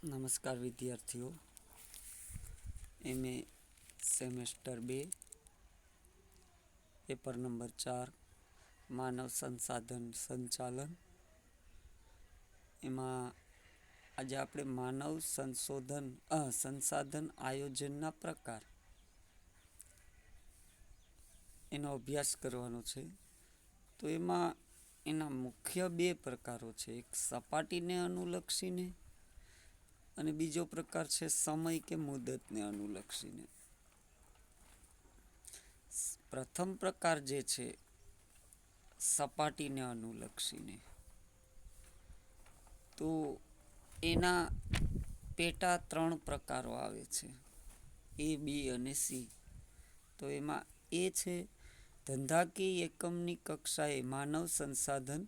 નમસ્કાર વિદ્યાર્થીઓ, MA semester 2 paper number 4 માનવ સંસાધન સંચાલન. એમાં આજે આપણે માનવ સંસાધન આયોજનના પ્રકાર એનો અભ્યાસ કરવાનો છે. તો એમાં એના મુખ્ય બે પ્રકારો છે, એક સપાટીને અનુલક્ષીને અને બીજો પ્રકાર છે સમય કે મુદતને અનુલક્ષીને. પ્રથમ પ્રકાર જે છે સપાટીને અનુલક્ષીને, તો એના પેટા 3 પ્રકારો આવે છે, A, B અને C. તો એમાં એ છે ધંધાકીય એકમની કક્ષાએ માનવ સંસાધન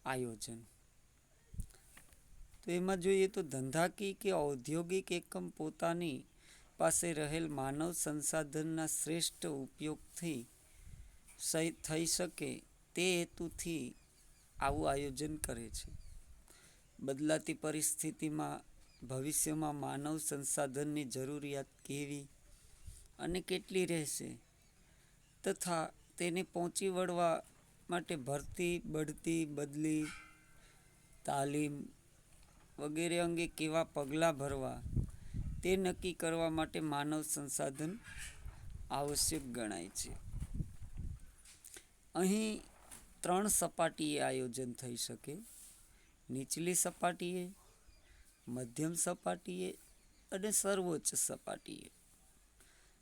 આયોજન. તો એમાં જોઈએ તો ધંધાકીય કે ઔદ્યોગિક એકમ પોતાની પાસે રહેલ માનવ સંસાધનના શ્રેષ્ઠ ઉપયોગથી થઈ શકે તે હેતુથી આવું આયોજન કરે છે. બદલાતી પરિસ્થિતિમાં ભવિષ્યમાં માનવ સંસાધનની જરૂરિયાત કેવી અને કેટલી રહેશે તથા તેને પહોંચી વળવા માટે ભરતી, બઢતી, બદલી, તાલીમ વગેરે અંગે કેવા પગલાં ભરવા તે નક્કી કરવા માટે માનવ સંસાધન આવશ્યક ગણાય છે. અહીં 3 સપાટીએ આયોજન થઈ શકે: નીચલી સપાટીએ, મધ્યમ સપાટીએ અને સર્વોચ્ચ સપાટીએ.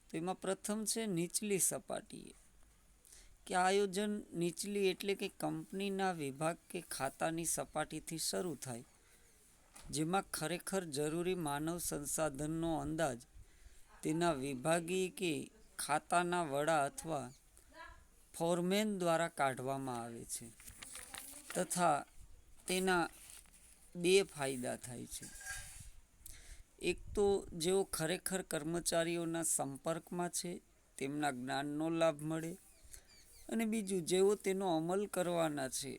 તો એમાં પ્રથમ છે નીચલી સપાટીએ, કે આયોજન નીચલી એટલે કે કંપનીના વિભાગ કે ખાતાની સપાટીથી શરૂ થાય, જેમાં ખરેખર જરૂરી માનવ સંસાધનનો અંદાજ તેના વિભાગીય કે ખાતાના વડા અથવા ફોરમેન દ્વારા કાઢવામાં આવે છે તથા તેના 2 ફાયદા થાય છે. એક તો જેઓ ખરેખર કર્મચારીઓના સંપર્કમાં છે તેમના જ્ઞાનનો લાભ મળે, અને બીજું જેઓ તેનો અમલ કરવાના છે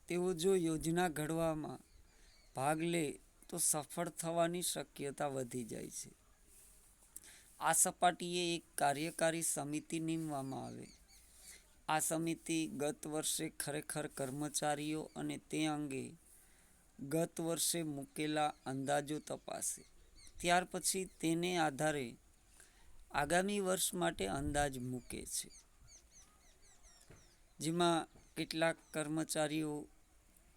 તેઓ જો યોજના ઘડવામાં ભાગ લે તો સફળ થવાની શક્યતા વધી જાય છે. આ સપાટીએ એક કાર્યકારી સમિતિ નીમવામાં આવે. આ સમિતિ ગત વર્ષે ખરેખર કર્મચારીઓ અને તે અંગે ગત વર્ષે મૂકેલા અંદાજો તપાસે. ત્યાર પછી તેને આધારે આગામી વર્ષ માટે અંદાજ મૂકે છે, જેમાં કેટલાક કર્મચારીઓ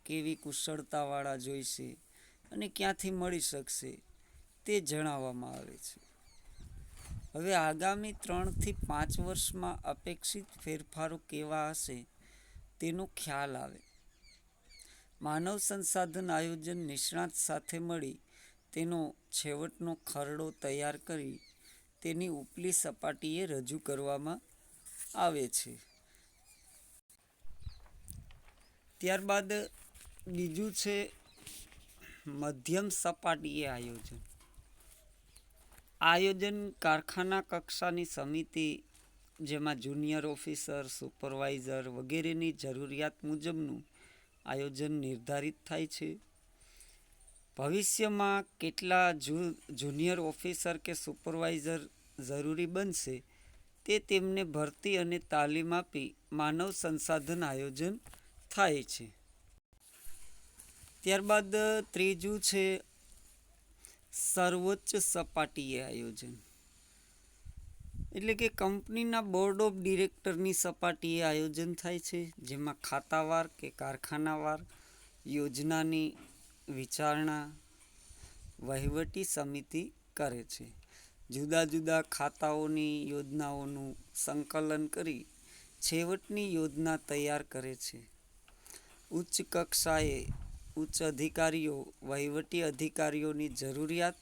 કેવી કુશળતાવાળા જોઈશે અને ક્યાંથી મળી શકશે તે જણાવવામાં આવે છે. હવે આગામી 3 થી 5 વર્ષમાં અપેક્ષિત ફેરફારો કેવા હશે તેનો ખ્યાલ આવે. માનવ સંસાધન આયોજન નિષ્ણાત સાથે મળી તેનો છેવટનો ખરડો તૈયાર કરી તેની ઉપલી સપાટીએ રજૂ કરવામાં આવે છે. ત્યારબાદ બીજું છે મધ્યમ સપાટીએ આયોજન. આયોજન કારખાના કક્ષાની સમિતિ, જેમાં જુનિયર ઓફિસર, સુપરવાઇઝર વગેરેની જરૂરિયાત મુજબનું આયોજન નિર્ધારિત થાય છે. ભવિષ્યમાં કેટલા જુનિયર ઓફિસર કે સુપરવાઇઝર જરૂરી બનશે તે તેમને ભરતી અને તાલીમ આપી માનવ સંસાધન આયોજન થાય છે. ત્યારબાદ ત્રીજું છે સર્વોચ્ચ સપાટીએ આયોજન, એટલે કે કંપનીના બોર્ડ ઓફ ડિરેક્ટરની સપાટીએ આયોજન થાય છે, જેમાં ખાતાવાર કે કારખાનાવાર યોજનાની વિચારણા વહીવટી સમિતિ કરે છે. જુદા જુદા ખાતાઓની યોજનાઓનું સંકલન કરી છેવટની યોજના તૈયાર કરે છે. ઉચ્ચ કક્ષાએ ઉચ્ચ અધિકારીઓ વહીવટી અધિકારીઓની જરૂરિયાત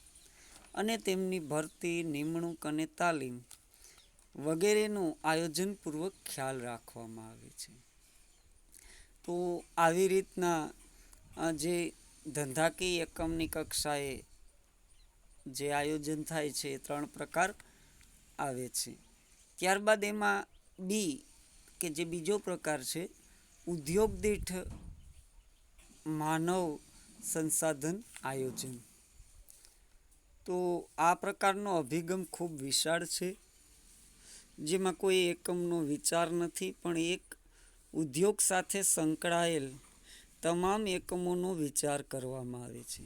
અને તેમની ભરતી, નિમણૂક અને તાલીમ વગેરેનું આયોજનપૂર્વક ખ્યાલ રાખવામાં આવે છે. તો આવી રીતના જે ધંધાકીય એકમની કક્ષાએ જે આયોજન થાય છે એ 3 પ્રકાર આવે છે. ત્યારબાદ એમાં બી, કે જે બીજો પ્રકાર છે ઉદ્યોગ દીઠ માનવ સંસાધન આયોજન. તો આ પ્રકારનો અભિગમ ખૂબ વિશાળ છે, જેમાં કોઈ એકમનો વિચાર નથી, પણ એક ઉદ્યોગ સાથે સંકળાયેલ તમામ એકમોનો વિચાર કરવામાં આવે છે.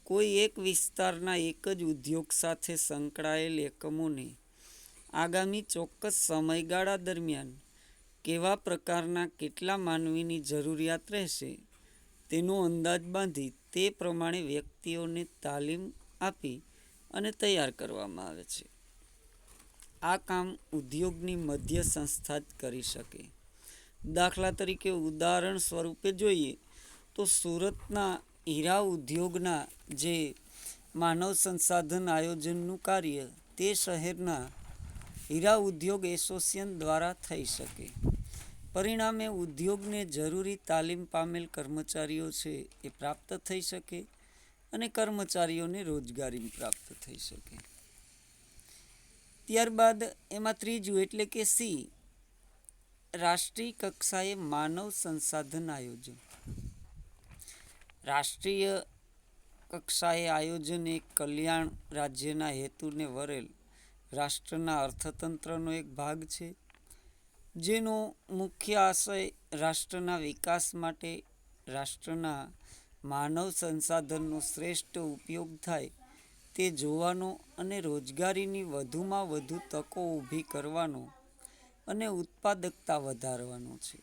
કોઈ એક વિસ્તારના એક જ ઉદ્યોગ સાથે સંકળાયેલ એકમોને આગામી ચોક્કસ સમયગાળા દરમિયાન કેવા પ્રકારના કેટલા માનવીની જરૂરિયાત રહેશે તેનો અંદાજ બાંધી તે પ્રમાણે વ્યક્તિઓને તાલીમ આપી અને તૈયાર કરવામાં આવે છે. આ કામ ઉદ્યોગની મધ્ય સંસ્થા જ કરી શકે. દાખલા તરીકે ઉદાહરણ સ્વરૂપે જોઈએ તો સુરતના હીરા ઉદ્યોગના જે માનવ સંસાધન આયોજનનું કાર્ય તે શહેરના હીરા ઉદ્યોગ એસોસિએશન દ્વારા થઈ શકે. પરિણામે ઉદ્યોગને જરૂરી તાલીમ પામેલ કર્મચારીઓ છે એ પ્રાપ્ત થઈ શકે અને કર્મચારીઓને રોજગારી પ્રાપ્ત થઈ શકે. ત્યારબાદ એમાં ત્રીજું એટલે કે સી, રાષ્ટ્રીય કક્ષાએ માનવ સંસાધન આયોજન. રાષ્ટ્રીય કક્ષાએ આયોજન એક કલ્યાણ રાજ્યના હેતુને વરેલ રાષ્ટ્રના અર્થતંત્રનો એક ભાગ છે, જેનો મુખ્ય આશય રાષ્ટ્રના વિકાસ માટે રાષ્ટ્રના માનવ સંસાધનનો શ્રેષ્ઠ ઉપયોગ થાય તે જોવાનો અને રોજગારીની વધુમાં વધુ તકો ઊભી કરવાનો અને ઉત્પાદકતા વધારવાનો છે.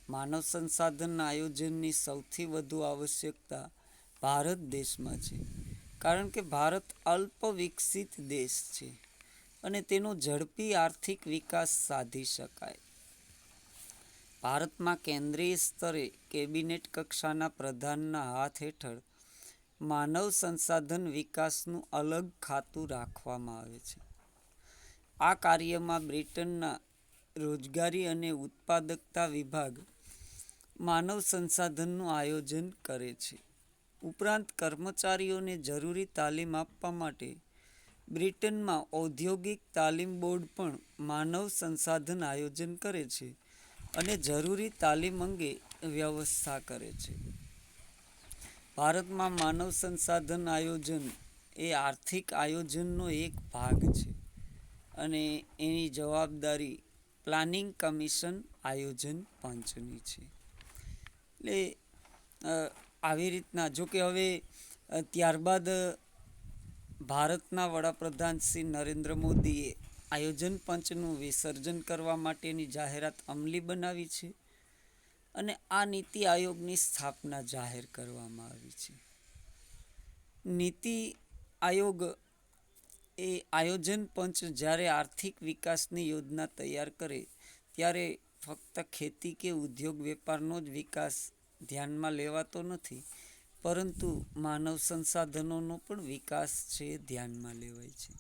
માનવ સંસાધન આયોજનની સૌથી વધુ આવશ્યકતા ભારત દેશમાં છે, કારણ કે ભારત અલ્પ વિકસિત દેશ છે અને તેનો ઝડપી આર્થિક વિકાસ સાધી શકાય. ભારતમાં કેન્દ્રીય સ્તરે કેબિનેટ કક્ષાના પ્રધાનના હાથ હેઠળ માનવ સંસાધન વિકાસનું અલગ ખાતું રાખવામાં આવે છે. આ કાર્યમાં બ્રિટનના રોજગારી અને ઉત્પાદકતા વિભાગ માનવ સંસાધનનું આયોજન કરે છે. ઉપરાંત કર્મચારીઓને જરૂરી તાલીમ આપવા માટે બ્રિટનમાં ઔદ્યોગિક તાલીમ બોર્ડ પણ માનવ સંસાધન આયોજન કરે છે અને જરૂરી તાલીમ અંગે વ્યવસ્થા કરે છે. ભારતમાં માનવ સંસાધન આયોજન એ આર્થિક આયોજનનો એક ભાગ છે અને એની જવાબદારી પ્લાનિંગ કમિશન આયોજન પંચની છે. એટલે આવી રીતના જોકે હવે ત્યારબાદ ભારતના વડાપ્રધાન શ્રી નરેન્દ્ર મોદીએ આયોજન પંચનું વિસર્જન કરવા માટેની જાહેરાત અમલી બનાવી છે અને આ નીતિ આયોગની સ્થાપના જાહેર કરવામાં આવી છે. નીતિ આયોગ એ આયોજન પંચ જ્યારે આર્થિક વિકાસની યોજના તૈયાર કરે ત્યારે ફક્ત ખેતી કે ઉદ્યોગ વેપારનો જ વિકાસ ધ્યાનમાં લેવાતો નથી, પરંતુ માનવ સંસાધનોનો પણ વિકાસ છે ધ્યાનમાં લેવાય છે.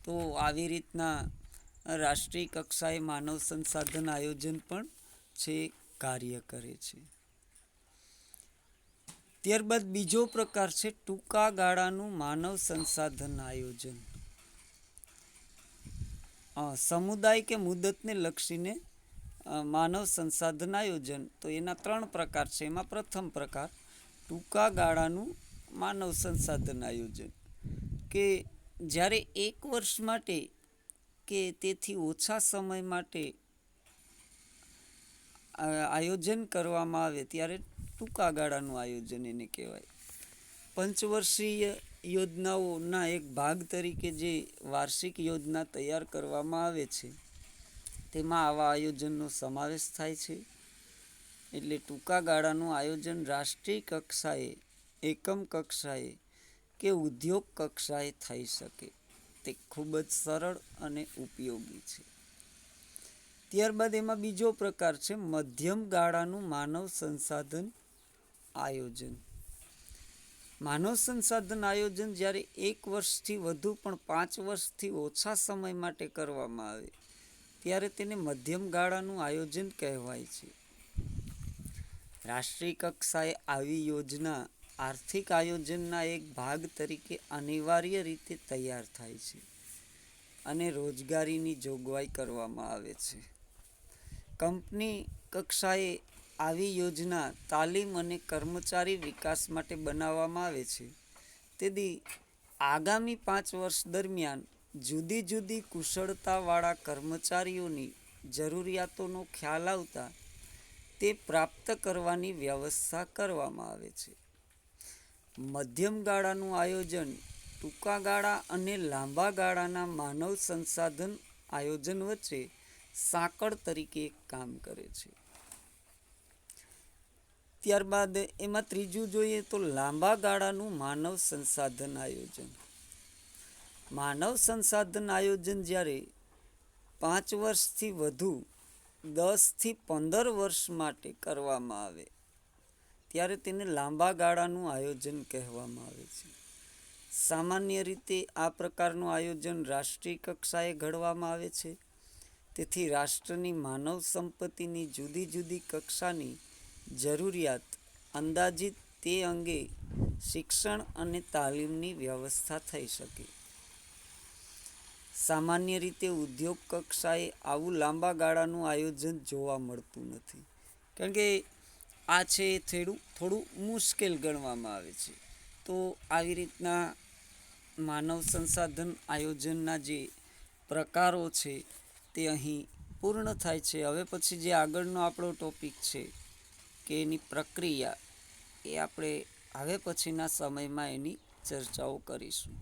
તો આવી રીતના રાષ્ટ્રીય કક્ષાએ માનવ સંસાધન આયોજન પણ છે કાર્ય કરે છે. ત્યારબાદ બીજો પ્રકાર છે ટૂંકા ગાળાનું માનવ સંસાધન આયોજન. સમુદાય કે મુદતને લક્ષીને માનવ સંસાધન આયોજન, તો એના 3 પ્રકાર છે. એમાં પ્રથમ પ્રકાર ટૂંકા ગાળાનું માનવ સંસાધન આયોજન, કે જ્યારે 1 વર્ષ માટે કે તેથી ઓછા સમય માટે આયોજન કરવામાં આવે ત્યારે ટૂંકા ગાળાનું આયોજન એને કહેવાય. પંચવર્ષીય યોજનાઓના એક ભાગ તરીકે જે વાર્ષિક યોજના તૈયાર કરવામાં આવે છે તેમાં આવા આયોજનનો સમાવેશ થાય છે. એટલે ટૂંકા ગાળાનું આયોજન રાષ્ટ્રીય કક્ષાએ, એકમ કક્ષાએ કે ઉદ્યોગ કક્ષાએ થઈ શકે તે ખૂબ જ સરળ અને ઉપયોગી છે. ત્યારબાદ એમાં બીજો પ્રકાર છે મધ્યમ ગાળાનું માનવ સંસાધન આયોજન. માનવ સંસાધન આયોજન જ્યારે 1 વર્ષથી વધુ પણ 5 વર્ષથી ઓછા સમય માટે કરવામાં આવે ત્યારે તેને મધ્યમ ગાળાનું આયોજન કહેવાય છે. રાષ્ટ્રીય કક્ષાએ આવી યોજના આર્થિક આયોજનના એક ભાગ તરીકે અનિવાર્ય રીતે તૈયાર થાય છે અને રોજગારીની જોગવાઈ કરવામાં આવે છે. કંપની કક્ષાએ આવી યોજના તાલીમ અને કર્મચારી વિકાસ માટે બનાવવામાં આવે છે તેથી આગામી 5 વર્ષ દરમિયાન જુદી જુદી કુશળતાવાળા કર્મચારીઓની જરૂરિયાતોનો ખ્યાલ આવતા તે પ્રાપ્ત કરવાની વ્યવસ્થા કરવામાં આવે છે. મધ્યમ ગાળાનું આયોજન ટૂંકા ગાળા અને લાંબા ગાળાના માનવ સંસાધન આયોજન વચ્ચે સાંકળ તરીકે કામ કરે છે. ત્યારબાદ એમાં ત્રીજું જોઈએ તો લાંબા ગાળાનું માનવ સંસાધન આયોજન. માનવ સંસાધન આયોજન જ્યારે 5 વર્ષથી વધુ 10 થી 15 વર્ષ માટે કરવામાં આવે ત્યારે તેને લાંબા ગાળાનું આયોજન કહેવામાં આવે છે. સામાન્ય રીતે આ પ્રકારનું આયોજન રાષ્ટ્રીય કક્ષાએ ઘડવામાં આવે છે. તેથી રાષ્ટ્રની માનવ સંપત્તિની જુદી જુદી કક્ષાની જરૂરિયાત અંદાજિત તે અંગે શિક્ષણ અને તાલીમની વ્યવસ્થા થઈ શકે. સામાન્ય રીતે ઉદ્યોગ કક્ષાએ આવું લાંબા ગાળાનું આયોજન જોવા મળતું નથી, કારણ કે આ છે એ થોડું મુશ્કેલ ગણવામાં આવે છે. તો આવી રીતના માનવ સંસાધન આયોજનના જે પ્રકારો છે તે અહીં પૂર્ણ થાય છે. હવે પછી જે આગળનો આપણો ટોપિક છે કે એની પ્રક્રિયા, એ આપણે હવે પછીના સમયમાં એની ચર્ચાઓ કરીશું.